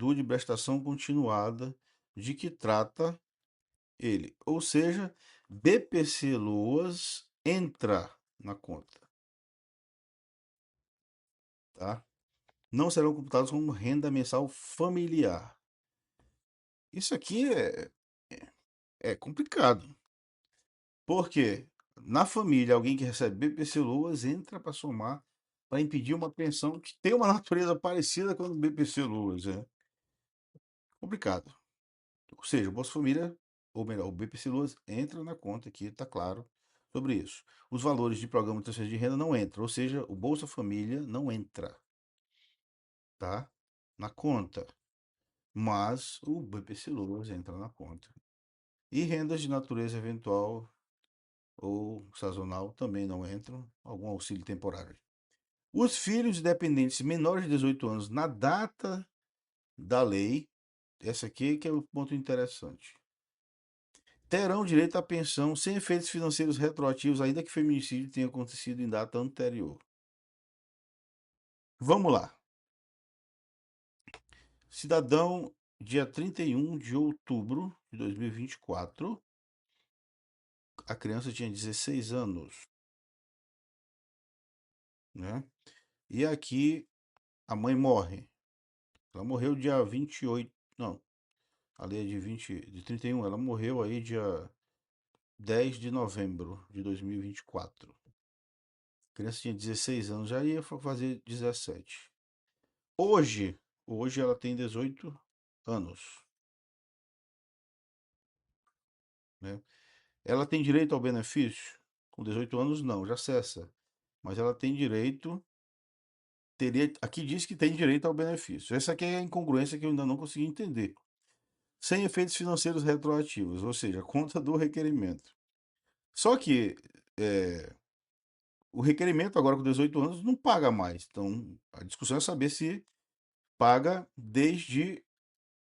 solicitude de prestação continuada de que trata ele. Ou seja, BPC Loas entra na conta, tá? Não serão computados como renda mensal familiar. Isso aqui é complicado. Porque na família, alguém que recebe BPC Loas entra para somar para impedir uma pensão que tem uma natureza parecida com o BPC Loas. É complicado. Ou seja, o Bolsa Família, ou melhor, o BPC Loas entra na conta aqui, está claro sobre isso. Os valores de programa de transferência de renda não entram, ou seja, o Bolsa Família não entra, tá? Na conta. Mas o BPC Loas entra na conta. E rendas de natureza eventual ou sazonal também não entram, algum auxílio temporário. Os filhos dependentes menores de 18 anos na data da lei, essa aqui que é o ponto interessante, terão direito à pensão sem efeitos financeiros retroativos, ainda que o feminicídio tenha acontecido em data anterior. Vamos lá. Cidadão, dia 31 de outubro de 2024, a criança tinha 16 anos, né? E aqui a mãe morre. Ela morreu dia 28, não, a lei é de 31, ela morreu aí dia 10 de novembro de 2024. A criança tinha 16 anos, já ia fazer 17. Hoje, hoje ela tem 18 anos, né? Ela tem direito ao benefício? Com 18 anos não, já cessa. Mas ela tem direito, teria, aqui diz que tem direito ao benefício. Essa aqui é a incongruência que eu ainda não consegui entender. Sem efeitos financeiros retroativos, ou seja, conta do requerimento. Só que é, o requerimento agora com 18 anos não paga mais. Então, a discussão é saber se paga desde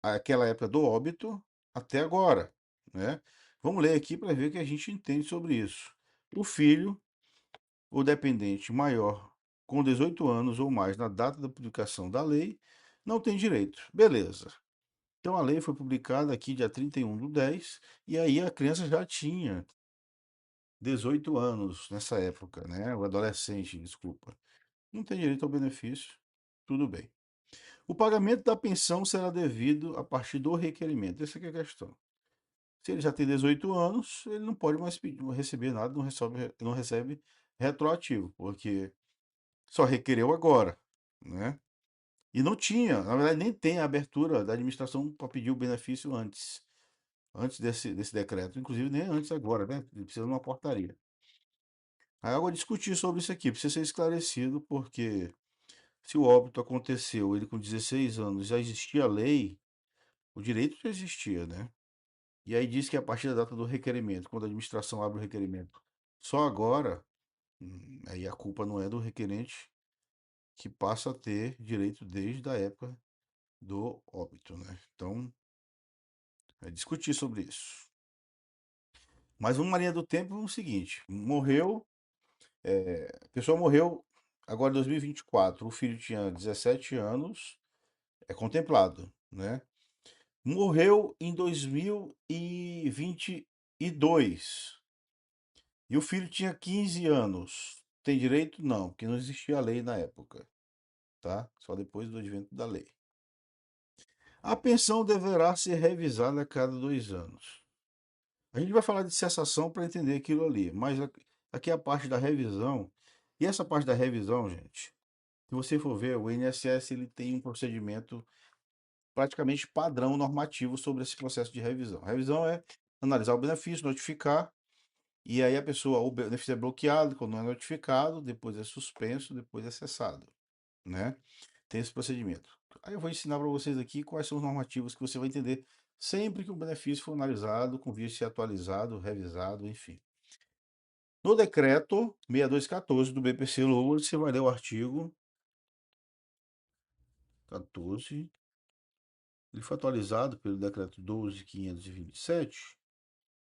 aquela época do óbito até agora, né? Vamos ler aqui para ver o que a gente entende sobre isso. O filho ou dependente maior com 18 anos ou mais na data da publicação da lei não tem direito. Beleza. Então a lei foi publicada aqui dia 31 do 10 e aí a criança já tinha 18 anos nessa época, né? O adolescente, desculpa. Não tem direito ao benefício. Tudo bem. O pagamento da pensão será devido a partir do requerimento. Essa que é a questão. Se ele já tem 18 anos, ele não pode mais receber nada, não recebe retroativo, porque só requereu agora, né? E não tinha, na verdade, nem tem a abertura da administração para pedir o benefício antes desse decreto, inclusive nem antes agora, né? Ele precisa de uma portaria. Aí eu vou discutir sobre isso aqui, precisa ser esclarecido, porque se o óbito aconteceu, ele com 16 anos, já existia a lei, o direito já existia, né? E aí diz que a partir da data do requerimento, quando a administração abre o requerimento, só agora, aí a culpa não é do requerente, que passa a ter direito desde a época do óbito, né? Então, é discutir sobre isso. Mas uma linha do tempo é o seguinte: morreu, a pessoa morreu agora em 2024, o filho tinha 17 anos, é contemplado, né? Morreu em 2022 e o filho tinha 15 anos. Tem direito? Não, porque não existia a lei na época, tá? Só depois do advento da lei. A pensão deverá ser revisada a cada 2 anos. A gente vai falar de cessação para entender aquilo ali, mas aqui é a parte da revisão. E essa parte da revisão, gente, se você for ver, o INSS ele tem um procedimento praticamente padrão normativo sobre esse processo de revisão. A revisão é analisar o benefício, notificar, e aí a pessoa, o benefício é bloqueado quando não é notificado, depois é suspenso, depois é cessado, né? Tem esse procedimento. Aí eu vou ensinar para vocês aqui quais são os normativos que você vai entender sempre que o benefício for analisado, com vista de ser atualizado, revisado, enfim. No decreto 6214 do BPC Lourdes, você vai ler o artigo 14. Ele foi atualizado pelo decreto 12.527,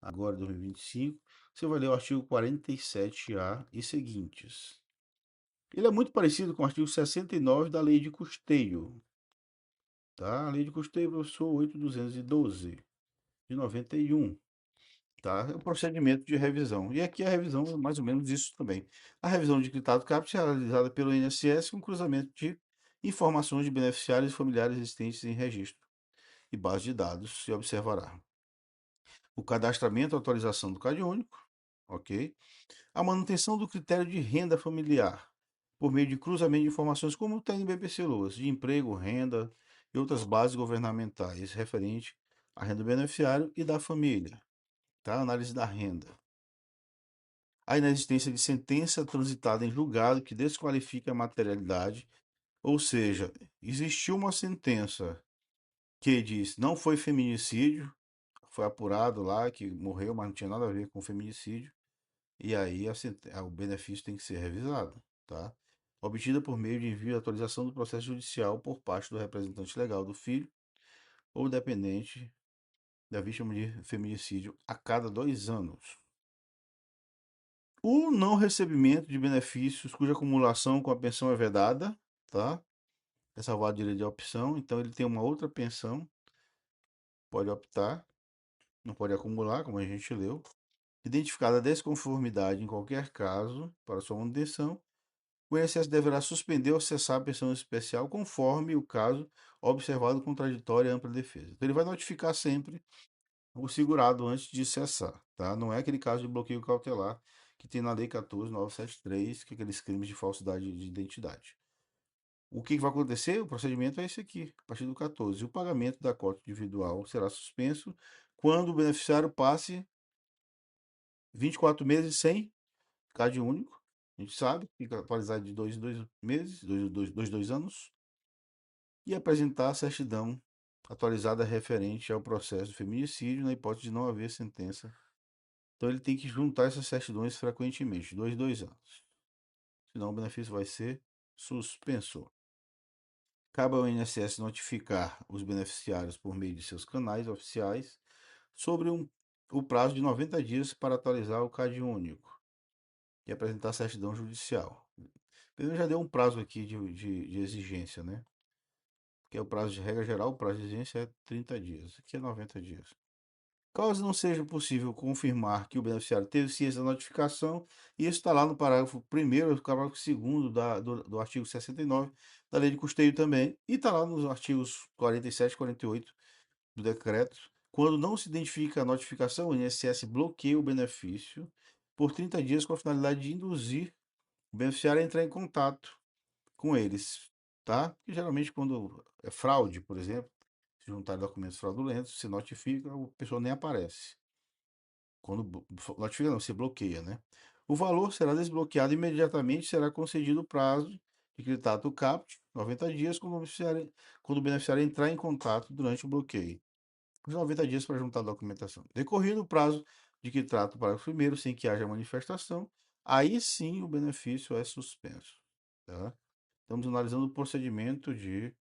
agora 2025. Você vai ler o artigo 47A e seguintes. Ele é muito parecido com o artigo 69 da Lei de Custeio. tá? A lei de custeio, professor 8.212 de 91, tá? É o procedimento de revisão. E aqui a revisão é mais ou menos isso também. A revisão de Critado Caput é realizada pelo INSS com cruzamento de informações de beneficiários e familiares existentes em registro e base de dados, se observará o cadastramento e atualização do Cade Único, ok? A manutenção do critério de renda familiar, por meio de cruzamento de informações, como tem no BPC Loas, de emprego, renda e outras bases governamentais referente à renda do beneficiário e da família, tá? Análise da renda. A inexistência de sentença transitada em julgado que desqualifique a materialidade, ou seja, existiu uma sentença que diz não foi feminicídio, foi apurado lá que morreu, mas não tinha nada a ver com feminicídio. E aí o benefício tem que ser revisado, tá? Obtida por meio de envio e atualização do processo judicial por parte do representante legal do filho ou dependente da vítima de feminicídio a cada 2 anos. O não recebimento de benefícios cuja acumulação com a pensão é vedada, tá? É salvado o direito de opção, então ele tem uma outra pensão, pode optar, não pode acumular, como a gente leu. Identificada a desconformidade em qualquer caso para sua manutenção, o INSS deverá suspender ou cessar a pensão especial conforme o caso observado contraditório e ampla defesa. Então ele vai notificar sempre o segurado antes de cessar, tá? Não é aquele caso de bloqueio cautelar que tem na Lei 14.973, que é aqueles crimes de falsidade de identidade. O que vai acontecer? O procedimento é esse aqui, a partir do 14. O pagamento da cota individual será suspenso quando o beneficiário passe 24 meses sem CAD único. A gente sabe, fica atualizado de 2 em 2 meses, 2 anos, e apresentar a certidão atualizada referente ao processo de feminicídio, na hipótese de não haver sentença. Então ele tem que juntar essas certidões frequentemente, 2 anos. Senão o benefício vai ser suspenso. Cabe ao INSS notificar os beneficiários por meio de seus canais oficiais sobre o prazo de 90 dias para atualizar o CAD único e apresentar a certidão judicial. Ele já deu um prazo aqui de exigência, né? Que é o prazo de regra geral, o prazo de exigência é 30 dias. Aqui é 90 dias. Caso não seja possível confirmar que o beneficiário teve ciência da notificação, isso está lá no parágrafo 1º e parágrafo 2º do artigo 69 da Lei de Custeio também, e está lá nos artigos 47 e 48 do decreto. Quando não se identifica a notificação, o INSS bloqueia o benefício por 30 dias com a finalidade de induzir o beneficiário a entrar em contato com eles, tá? E geralmente quando é fraude, por exemplo, se juntar documentos fraudulentos, se notifica, a pessoa nem aparece. Quando notifica não, se bloqueia, né? O valor será desbloqueado imediatamente, será concedido o prazo de creditário CAPT, 90 dias, quando o beneficiário entrar em contato durante o bloqueio. Os 90 dias para juntar a documentação. Decorrido o prazo de que trata o parágrafo primeiro, sem que haja manifestação, aí sim o benefício é suspenso, tá? Estamos analisando o procedimento de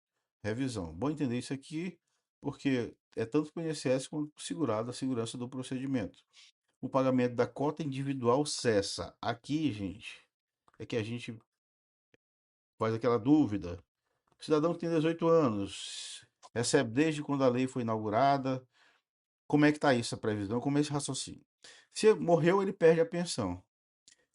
revisão. Bom entender isso aqui, porque é tanto para o INSS quanto para o segurado a segurança do procedimento. O pagamento da cota individual cessa. Aqui, gente, é que a gente faz aquela dúvida. O cidadão que tem 18 anos, recebe desde quando a lei foi inaugurada. Como é que está isso, a previsão? Como é esse raciocínio? Se morreu, ele perde a pensão.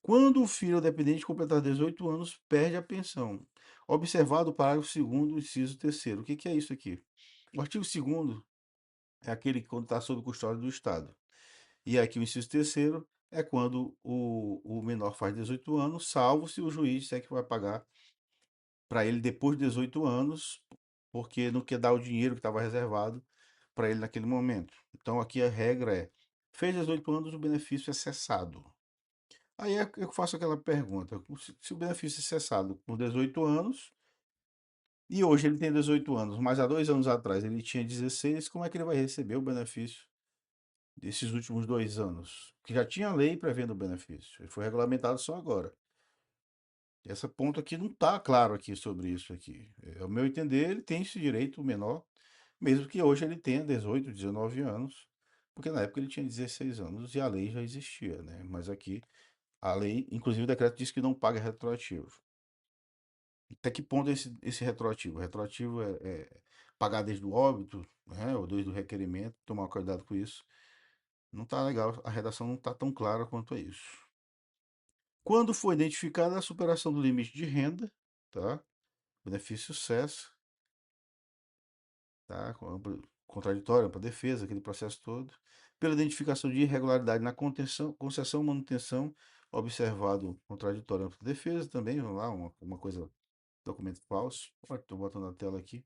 Quando o filho ou dependente completar 18 anos, perde a pensão. Observado o parágrafo 2º, inciso 3º. O que que é isso aqui? O artigo 2º é aquele que quando está sob custódia do Estado. E aqui o inciso 3º é quando o menor faz 18 anos, salvo se o juiz disser que vai pagar para ele depois de 18 anos, porque não quer dar o dinheiro que estava reservado para ele naquele momento. Então aqui a regra é: fez 18 anos, o benefício é cessado. Aí eu faço aquela pergunta: se o benefício é cessado por 18 anos, e hoje ele tem 18 anos, mas há 2 anos atrás ele tinha 16, como é que ele vai receber o benefício desses últimos 2 anos? Que já tinha lei prevendo o benefício, ele foi regulamentado só agora. Essa ponto aqui não está claro aqui sobre isso aqui. Ao meu entender, ele tem esse direito menor, mesmo que hoje ele tenha 18, 19 anos, porque na época ele tinha 16 anos e a lei já existia, né? Mas aqui a lei, inclusive o decreto diz que não paga retroativo. Até que ponto é esse retroativo? Retroativo pagar desde o óbito, né, ou desde o requerimento, tomar cuidado com isso. Não está legal, a redação não está tão clara quanto a isso. Quando for identificada a superação do limite de renda, tá? Benefício cessa, tá? Contraditório para defesa, aquele processo todo. Pela identificação de irregularidade na contenção, concessão, manutenção, observado contraditório para defesa também, vamos lá, uma coisa, documento falso. Estou botando na tela aqui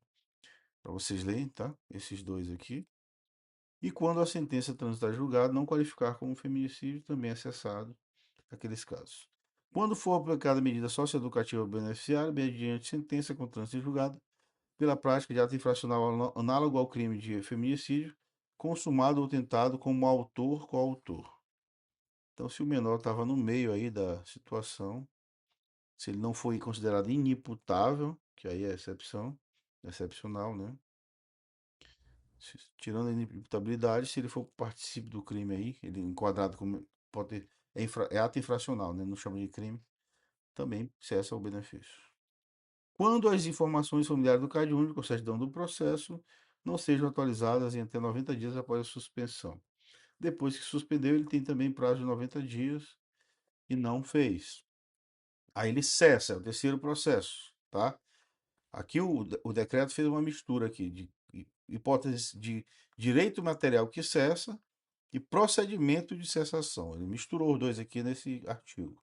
para vocês lerem, tá? Esses dois aqui. E quando a sentença transitar julgado não qualificar como feminicídio, também é cessado aqueles casos. Quando for aplicada medida socioeducativa ao beneficiário, mediante sentença com trânsito em julgado, pela prática de ato infracional análogo ao crime de feminicídio, consumado ou tentado como autor coautor. Então, se o menor estava no meio aí da situação, se ele não foi considerado inimputável, que aí é excepção, excepcional, né? Tirando a inimputabilidade, se ele for partícipe do crime aí, ele enquadrado como pode ter, é ato infracional, né? Não chama de crime, também cessa o benefício. Quando as informações familiares do CAD único, ou certidão do processo, não sejam atualizadas em até 90 dias após a suspensão. Depois que suspendeu, ele tem também prazo de 90 dias e não fez. Aí ele cessa, é o terceiro processo, tá? Aqui o decreto fez uma mistura aqui de hipóteses de direito material que cessa e procedimento de cessação. Ele misturou os dois aqui nesse artigo.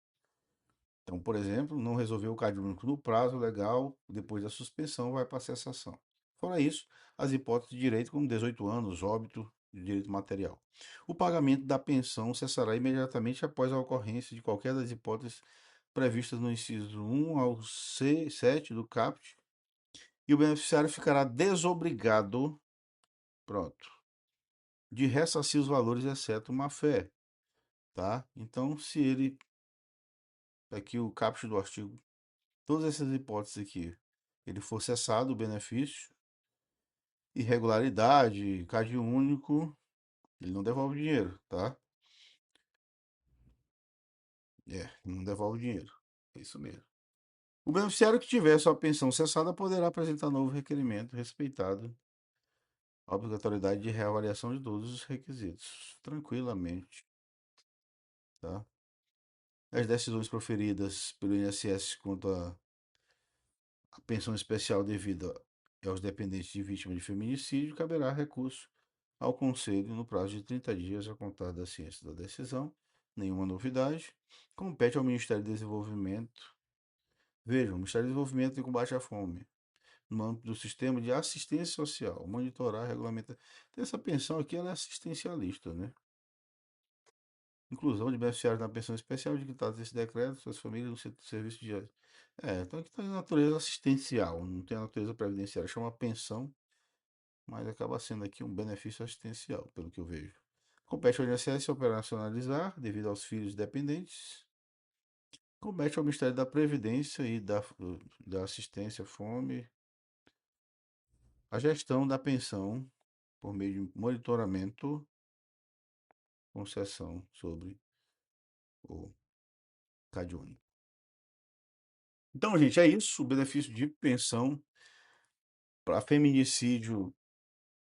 Então, por exemplo, não resolveu o CAD único no prazo legal, depois da suspensão vai para a cessação. Fora isso, as hipóteses de direito, como 18 anos, óbito, de direito material. O pagamento da pensão cessará imediatamente após a ocorrência de qualquer das hipóteses previstas no inciso 1 ao 7 do CAPT, e o beneficiário ficará desobrigado, pronto, de ressarcir os valores, exceto má-fé, tá? Então, se ele, aqui o caput do artigo, todas essas hipóteses aqui, ele for cessado o benefício, irregularidade, CAD único, ele não devolve o dinheiro, tá? Não devolve o dinheiro. É isso mesmo. O beneficiário que tiver sua pensão cessada poderá apresentar novo requerimento, respeitado a obrigatoriedade de reavaliação de todos os requisitos, tranquilamente, tá? As decisões proferidas pelo INSS quanto à pensão especial devida aos dependentes de vítima de feminicídio, caberá recurso ao Conselho no prazo de 30 dias a contar da ciência da decisão. Nenhuma novidade. Compete ao Ministério do Desenvolvimento. Vejam, o Ministério do Desenvolvimento e Combate à Fome, no âmbito do sistema de assistência social, monitorar, regulamentar. Então, essa pensão aqui ela é assistencialista, né? Inclusão de beneficiários na pensão especial digitados nesse decreto, suas famílias no serviço de. Então aqui está a natureza assistencial, não tem a natureza previdenciária, chama pensão, mas acaba sendo aqui um benefício assistencial, pelo que eu vejo. Compete ao INSS operacionalizar, devido aos filhos dependentes. Compete ao Ministério da Previdência e da Assistência Fome a gestão da pensão por meio de monitoramento, concessão sobre o CadÚnico. Então, gente, é isso. O benefício de pensão para feminicídio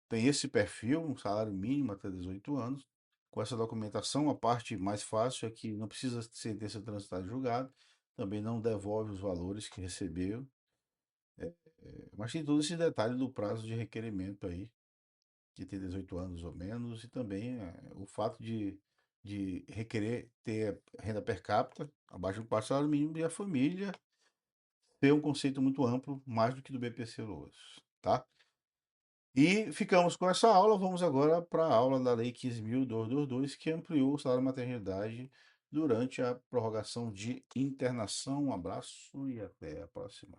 tem esse perfil, um salário mínimo até 18 anos. Com essa documentação, a parte mais fácil é que não precisa sentença transitada em julgado, também não devolve os valores que recebeu. Mas tem todo esse detalhe do prazo de requerimento aí, que tem 18 anos ou menos, e também o fato de requerer ter renda per capita abaixo do quarto salário mínimo e a família ter um conceito muito amplo, mais do que do BPC-Loas, tá? E ficamos com essa aula, vamos agora para a aula da Lei 15.222, que ampliou o salário maternidade durante a prorrogação de internação. Um abraço e até a próxima.